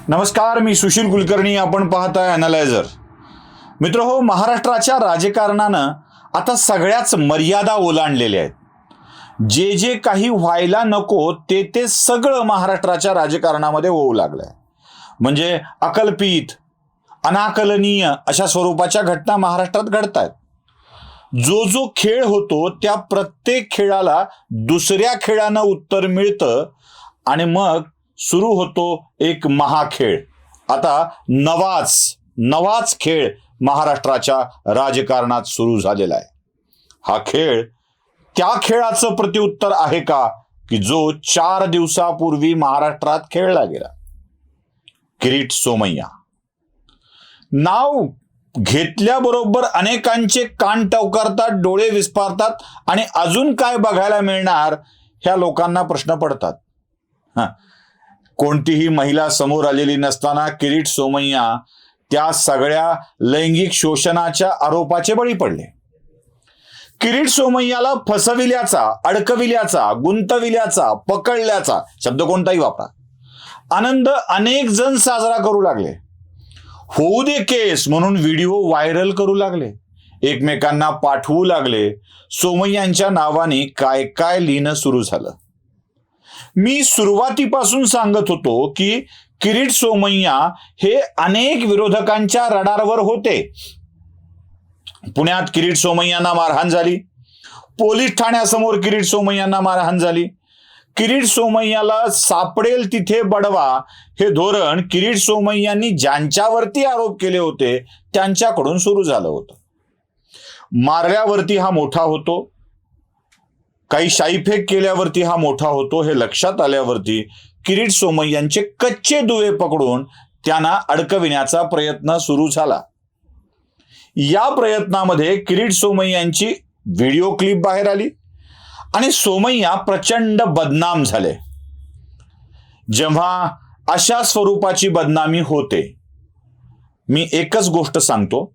नमस्कार, मी सुशील कुलकर्णी. आपण पाहताय अॅनालायझर. मित्र हो, महाराष्ट्राच्या राजकारणानं आता सगळ्याच मर्यादा ओलांडलेल्या आहेत. जे जे काही व्हायला नको ते ते सगळं महाराष्ट्राच्या राजकारणामध्ये होऊ लागलंय. म्हणजे अकल्पित, अनाकलनीय अशा स्वरूपाच्या घटना महाराष्ट्रात घडतायत. जो जो खेळ होतो त्या प्रत्येक खेळाला दुसऱ्या खेळानं उत्तर मिळतं आणि मग सुरू होतो एक महाखेळ. आता नवाच खेळ महाराष्ट्राच्या राजकारणात सुरू झालेला आहे. हा खेळ त्या खेळाचं प्रत्युत्तर आहे का की जो 4 दिवसापूर्वी महाराष्ट्रात खेळला गेला. किरीट सोमय्या नाव घेतल्याबरोबर अनेकांचे कान टवकारतात, डोळे विस्फारतात आणि अजून काय बघायला मिळणार ह्या लोकांना प्रश्न पडतात. कोणतीही महिला समोर आलेली नसताना किरीट सोमय्या त्या सगळ्या लैंगिक शोषणाच्या आरोपाचे बळी पडले. किरीट सोमय्याला फसविल्याचा, अडकविल्याचा, गुंतविल्याचा, पकडल्याचा शब्द कोणताही वापरा आनंद अनेक जण साजरा करू लागले. होऊ दे केस म्हणून व्हिडिओ व्हायरल करू लागले, एकमेकांना पाठवू लागले. सोमय्यांच्या नावाने काय काय लिहिणं सुरू झालं. मी सुरुवातीपासून सांगत होतो की किरीट सोमय्या हे अनेक विरोधकांच्या रडारवर होते. पुण्यात किरीट सोमय्यांना मारहाण झाली. पोलीस ठाण्यासमोर किरीट सोमय्यांना मारहाण झाली. किरीट सोमय्याला सापडेल तिथे बडवा हे धोरण किरीट सोमय्यांनी ज्यांच्यावरती आरोप केले होते त्यांच्याकडून सुरू झालं होतं. मारल्यावरती हा मोठा होतो, काही शाईफेक केल्यावरती हा मोठा होतो हे लक्षात आल्यावरती किरीट सोमय्यांचे कच्चे दुवे पकडून त्यांना अडकविण्याचा प्रयत्न सुरू झाला. या प्रयत्नामध्ये किरीट सोमय्यांची व्हिडिओ क्लिप बाहेर आली आणि सोमय्या प्रचंड बदनाम झाले. जेव्हा अशा स्वरूपाची बदनामी होते, मी एकच गोष्ट सांगतो,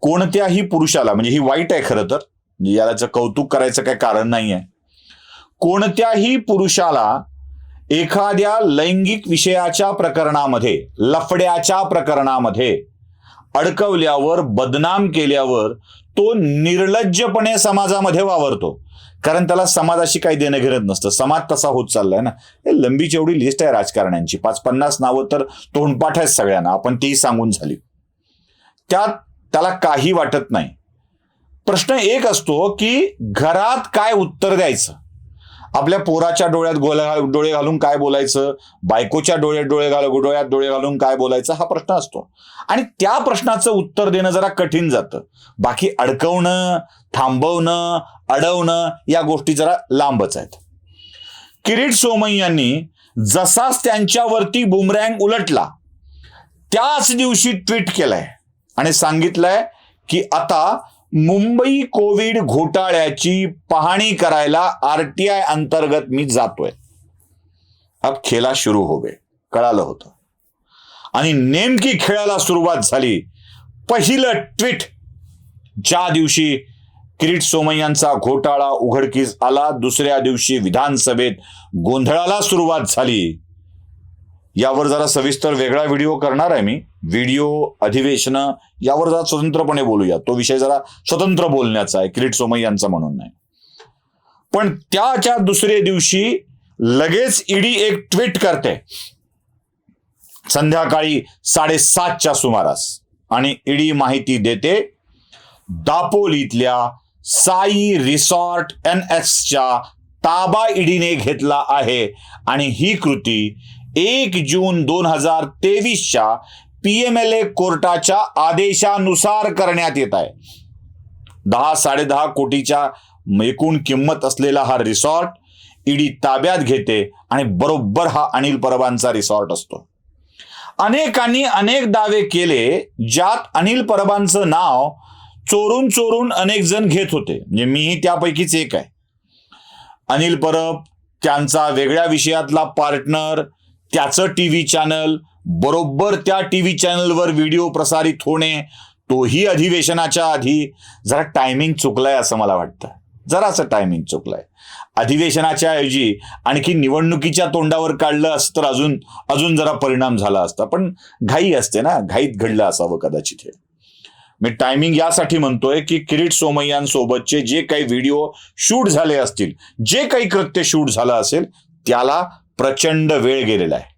कोणत्याही पुरुषाला, म्हणजे ही वाईट आहे खरं तर, याचं कौतुक करायचं काही कारण नाही आहे, कोणत्याही पुरुषाला एखाद्या लैंगिक विषयाच्या प्रकरणामध्ये, लफड्याच्या प्रकरणामध्ये अडकवल्यावर, बदनाम केल्यावर तो निर्लज्जपणे समाजामध्ये वावरतो. कारण त्याला समाजाशी काही देणं घेणं नसतं. समाज तसा होत चाललाय ना. हे लंबी जेवढी लिस्ट आहे राजकारण्यांची, 5-50 नावं तर तोंडपाठ आहेत सगळ्यांना, आपण तेही सांगून झाली. त्याला काही वाटत नाही. प्रश्न एक असतो की घरात काय उत्तर द्यायचं, आपल्या पोराच्या डोळ्यात डोळे घालून काय बोलायचं, बायकोच्या डोळ्यात डोळे घालून काय बोलायचं, हा प्रश्न असतो. आणि त्या प्रश्नाचं उत्तर देणं जरा कठीण जातं. बाकी अडकवणं, थांबवणं, अडवणं या गोष्टी जरा लांबच आहेत. किरीट सोमय्यांनी जसाच त्यांच्यावरती बुमरँग उलटला त्याच दिवशी ट्विट केलंय आणि सांगितलंय की आता मुंबई कोविड घोटाळ्याची पाहणी करायला आरटीआय अंतर्गत मी जातोय. अब खेळा सुरू होवे कळालं होतं. आणि नेमकी खेळाला सुरुवात झाली. पहिलं ट्विट ज्या दिवशी किरीट सोमय्यांचा घोटाळा उघडकीस आला, दुसऱ्या दिवशी विधानसभेत गोंधळाला सुरुवात झाली. यावर जरा सविस्तर वेगळा व्हिडिओ करणार आहे मी. व्हिडिओ, अधिवेशनं यावर जरा स्वतंत्रपणे बोलूया. तो विषय जरा स्वतंत्र बोलण्याचा आहे, किरीट सोमय्यांचा म्हणून नाही. पण त्याच्या दुसऱ्या दिवशी लगेच ईडी एक ट्विट करते संध्याकाळी 7:30च्या सुमारास आणि ईडी माहिती देते, दापोलीतल्या साई रिसॉर्ट NXच्या ताबा ईडीने घेतला आहे आणि ही कृती 1 जून 2023च्या PMLA कोर्टाच्या आदेशानुसार करण्यात येत आहे. 10-10.5 कोटीच्या एकूण किंमत असलेला हा रिसॉर्ट ईडी ताब्यात घेते आणि बरोबर हा अनिल परबांचा रिसॉर्ट असतो. अनेकांनी अनेक दावे केले ज्यात अनिल परबांचं नाव चोरून अनेक जण घेत होते. म्हणजे मीही त्यापैकीच एक आहे. अनिल परब, त्यांचा वेगळ्या विषयातला पार्टनर, त्याचं टीव्ही चॅनल, बरोबर त्या टीव्ही चॅनलवर व्हिडिओ प्रसारित होणे, तोही अधिवेशनाच्या आधी. जरा टायमिंग चुकलाय असं मला वाटतं. जरासं टायमिंग चुकलाय. अधिवेशनाच्या ऐवजी आणखी निवडणुकीच्या तोंडावर काढलं असतं तर अजून जरा परिणाम झाला असता. पण घाई असते ना, घाईत घडलं असावं कदाचित हे. मी टायमिंग यासाठी म्हणतोय की किरीट सोमय्यांसोबतचे जे काही व्हिडिओ शूट झाले असतील, जे काही कृत्य शूट झालं असेल, त्याला प्रचंड वेळ गेलेला आहे.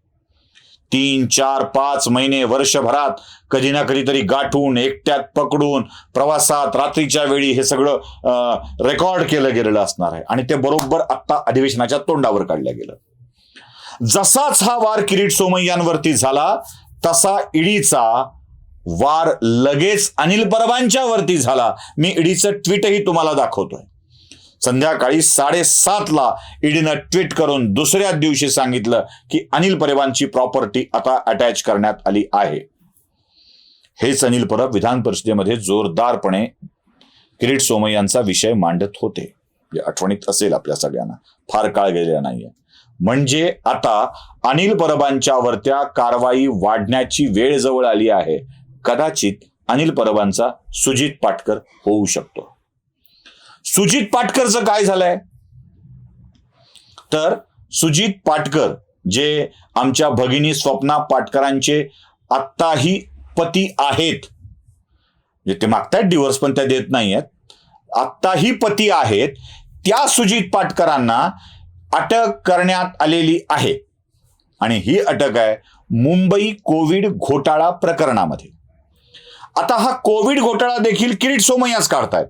3, 4, 5 महिने, वर्षभरात कधी ना कधीतरी गाठून, एकट्यात पकडून, प्रवासात, रात्रीच्या वेळी हे सगळं रेकॉर्ड केलं गेलेलं असणार आहे. आणि ते बरोबर आत्ता अधिवेशनाच्या तोंडावर काढलं गेलं. जसाच हा वार किरीट सोमय्यांवरती झाला, तसा ईडीचा वार लगेच अनिल परबांच्या वरती झाला. मी ईडीचं ट्विटही तुम्हाला दाखवतोय. संध्याकाळी 7:30ला ईडीनं ट्विट करून दुसऱ्या दिवशी सांगितलं की अनिल परबांची प्रॉपर्टी आता अटॅच करण्यात आली आहे. हेच अनिल परब विधान परिषदेमध्ये जोरदारपणे किरीट सोमय्यांचा विषय मांडत होते. आठवणीत असेल आपल्या सगळ्यांना, फार काळ गेलेला नाहीये. म्हणजे आता अनिल परबांच्यावरत्या कारवाई वाढण्याची वेळ जवळ आली आहे. कदाचित अनिल परबांचा सुजित पाटकर होऊ शकतो. सुजित पाटकरचं काय झालंय तर सुजित पाटकर जे आमच्या भगिनी स्वप्ना पाटकरांचे आत्ताही पती आहेत, म्हणजे ते मागतायत डिव्होर्स पण त्या देत नाहीयेत, आत्ताही पती आहेत, त्या सुजित पाटकरांना अटक करण्यात आलेली आहे. आणि ही अटक आहे मुंबई कोविड घोटाळा प्रकरणामध्ये. आता हा कोविड घोटाळा देखील किरीट सोमय्याच काढतायत.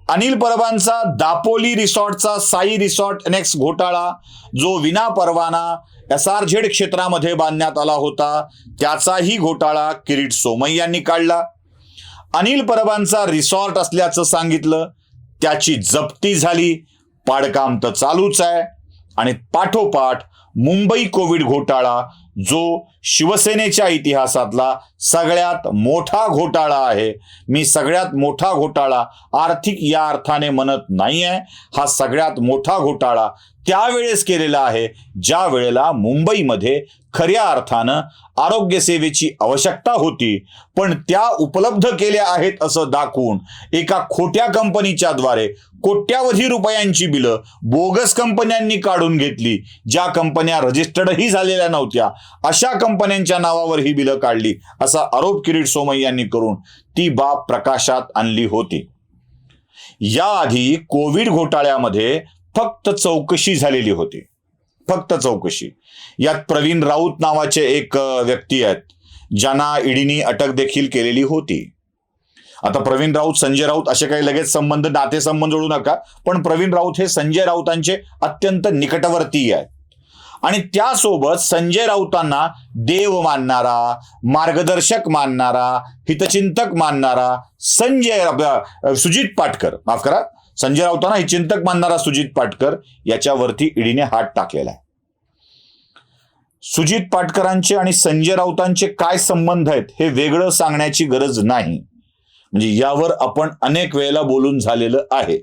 अनिल परबांचा दापोली रिसॉर्टचा साई रिसॉर्ट एनेक्स घोटाळा, जो विना परवाना SRZ क्षेत्रामध्ये बांधण्यात आला होता, त्याचाही घोटाळा किरीट सोमय्यांनी काढला. अनिल परबांचा रिसॉर्ट असल्याचं सांगितलं, त्याची जप्ती झाली, पाडकाम तर चालूच आहे. आणि पाठोपाठ मुंबई कोविड घोटाळा, जो शिवसेनेच्या इतिहासातला सगळ्यात मोठा घोटाळा आहे. मी सगळ्यात मोठा घोटाळा आर्थिक या अर्थाने म्हणत नाहीये, हा सगळ्यात मोठा घोटाळा त्यावेळेस केलेला आहे ज्या वेळेला मुंबईमध्ये खऱ्या अर्थानं आरोग्य सेवेची आवश्यकता होती, पण त्या उपलब्ध केल्या आहेत असं दाखवून एका खोट्या कंपनीच्या द्वारे कोट्यावधी रुपयांची बिलं बोगस कंपन्यांनी काढून घेतली. ज्या कंपन्या रजिस्टर्डही झालेल्या नव्हत्या अशा कंपन्यांच्या नावावर ही बिलं काढली असा आरोप किरीट सोमय्यांनी करून ती बाब प्रकाशात आणली होती. याआधी कोविड घोटाळ्यामध्ये फक्त चौकशी झालेली होती, फक्त चौकशी. यात प्रवीण राऊत नावाचे एक व्यक्ती आहेत ज्यांना ईडीनी अटक देखील केलेली होती. आता प्रवीण राऊत, संजय राऊत असे काही लगेच संबंध, नातेसंबंध जोडू नका, पण प्रवीण राऊत हे संजय राऊतांचे अत्यंत निकटवर्ती आहेत. आणि त्यासोबत संजय राऊतांना देव मानणारा, मार्गदर्शक मानणारा, हितचिंतक मानणारा सुजित पाटकर, माफ करा, संजय राऊतांना हितचिंतक मानणारा सुजित पाटकर याच्यावरती ईडीने हात टाकलेला आहे. सुजित पाटकरांचे आणि संजय राऊतांचे काय संबंध आहेत हे वेगळं सांगण्याची गरज नाही, म्हणजे यावर आपण अनेक वेळेला बोलून झालेलं आहे.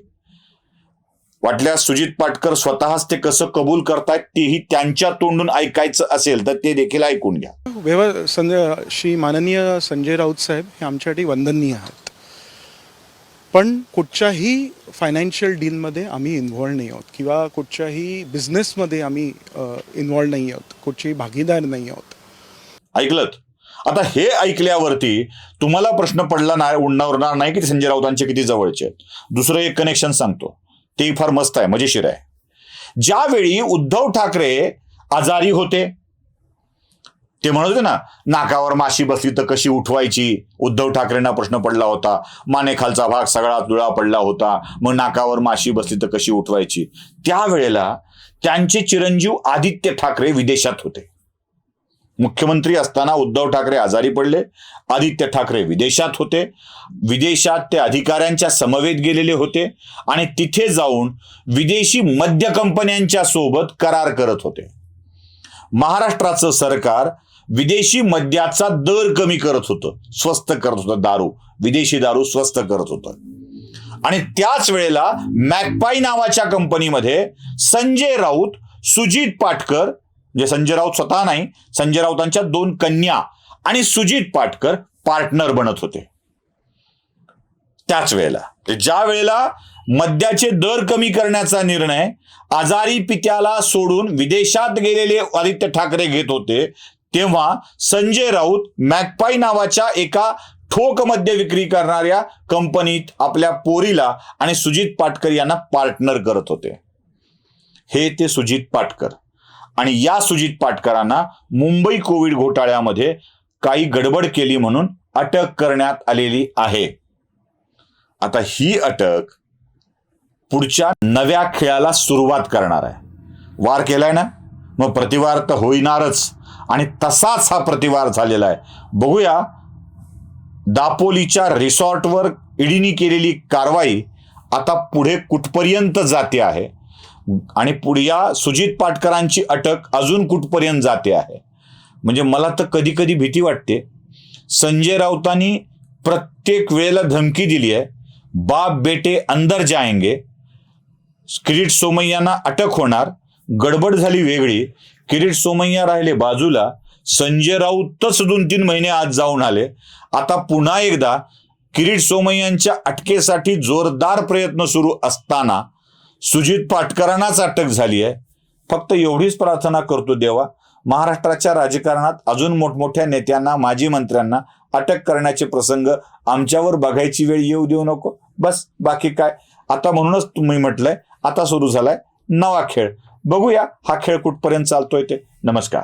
वाटल्यास सुजित पाटकर स्वतःच ते कसं कबूल करतायत तेही त्यांच्या तोंडून ऐकायचं असेल तर ते देखील ऐकून घ्या. श्री माननीय संजय राऊत साहेब हे आमच्यासाठी वंदनीय आहेत, पण कुठच्याही फायनान्शियल डीलमध्ये आम्ही इन्व्हॉल्व नाही आहोत किंवा कुठच्याही बिझनेसमध्ये आम्ही इन्व्हॉल्व नाही आहोत, कुठचेही भागीदार नाही आहोत. ऐकलत? आता हे ऐकल्यावरती तुम्हाला प्रश्न पडला नाही, उडणार नाही की संजय राऊतांचे किती जवळचे आहेत. दुसरं एक कनेक्शन सांगतो, ते फार मस्त आहे, मजेशीर आहे. ज्यावेळी उद्धव ठाकरे आजारी होते, ते म्हणत होते ना, नाकावर माशी बसली तर कशी उठवायची. उद्धव ठाकरेंना प्रश्न पडला होता, मानेखालचा भाग सगळा दुळा पडला होता, मग नाकावर माशी बसली तर कशी उठवायची. त्यावेळेला त्यांचे चिरंजीव आदित्य ठाकरे विदेशात होते. मुख्यमंत्री असताना उद्धव ठाकरे आजारी पडले, आदित्य ठाकरे विदेशात होते. विदेशात ते अधिकाऱ्यांच्या समवेत गेलेले होते आणि तिथे जाऊन विदेशी मद्य कंपन्यांच्या सोबत करार करत होते. महाराष्ट्राचं सरकार विदेशी मद्याचा दर कमी करत होतं, स्वस्त करत होतं, दारू, विदेशी दारू स्वस्त करत होतं. आणि त्याच वेळेला मॅकपाई नावाच्या कंपनीमध्ये संजय राऊत, सुजित पाटकर, म्हणजे संजय राऊत स्वतः नाही, संजय राऊतांच्या 2 कन्या आणि सुजित पाटकर पार्टनर बनत होते. त्याच वेळेला ज्या वेळेला मद्याचे दर कमी करण्याचा निर्णय आजारी पित्याला सोडून विदेशात गेलेले आदित्य ठाकरे घेत होते, तेव्हा संजय राऊत मॅकपाई नावाच्या एका ठोक मद्य विक्री करणाऱ्या कंपनीत आपल्या पोरीला आणि सुजित पाटकर यांना पार्टनर करत होते. हे ते सुजित पाटकर. आणि या सुजित पाटकरांना मुंबई कोविड घोटाळ्यामध्ये काही गडबड केली म्हणून अटक करण्यात आलेली आहे. आता ही अटक पुढच्या नव्या खेळाला सुरुवात करणार आहे. वार केलाय ना, मग प्रतिवार तर होईनारच आणि तसाच हा प्रतिवार झालेला आहे. बघूया दापोलीच्या रिसॉर्टवर ईडीने केलेली कारवाई आता पुढे कुठपर्यंत जाते आहे आणि पुढे या सुजित पाटकरांची अटक अजून कुठपर्यंत जाते आहे. म्हणजे मला तर कधी कधी भीती वाटते. संजय राऊतांनी प्रत्येक वेळेला धमकी दिली आहे, बाप बेटे अंदर जाएंगे. किरीट सोमय्यांना अटक होणार, गडबड झाली वेगळी. किरीट सोमय्या राहिले बाजूला, संजय राऊतच 2-3 महिने आज जाऊन आले. आता पुन्हा एकदा किरीट सोमय्यांच्या अटकेसाठी जोरदार प्रयत्न सुरू असताना सुजित पाटकरांनाच अटक झाली आहे. फक्त एवढीच प्रार्थना करतो देवा, महाराष्ट्राच्या राजकारणात अजून मोठमोठ्या नेत्यांना, माजी मंत्र्यांना अटक करण्याचे प्रसंग आमच्यावर बघायची वेळ येऊ देऊ नको. बस, बाकी काय. आता म्हणूनच तुम्ही म्हटलंय आता सुरू झालाय नवा खेळ. बघूया हा खेळ कुठपर्यंत चालतोय ते. नमस्कार.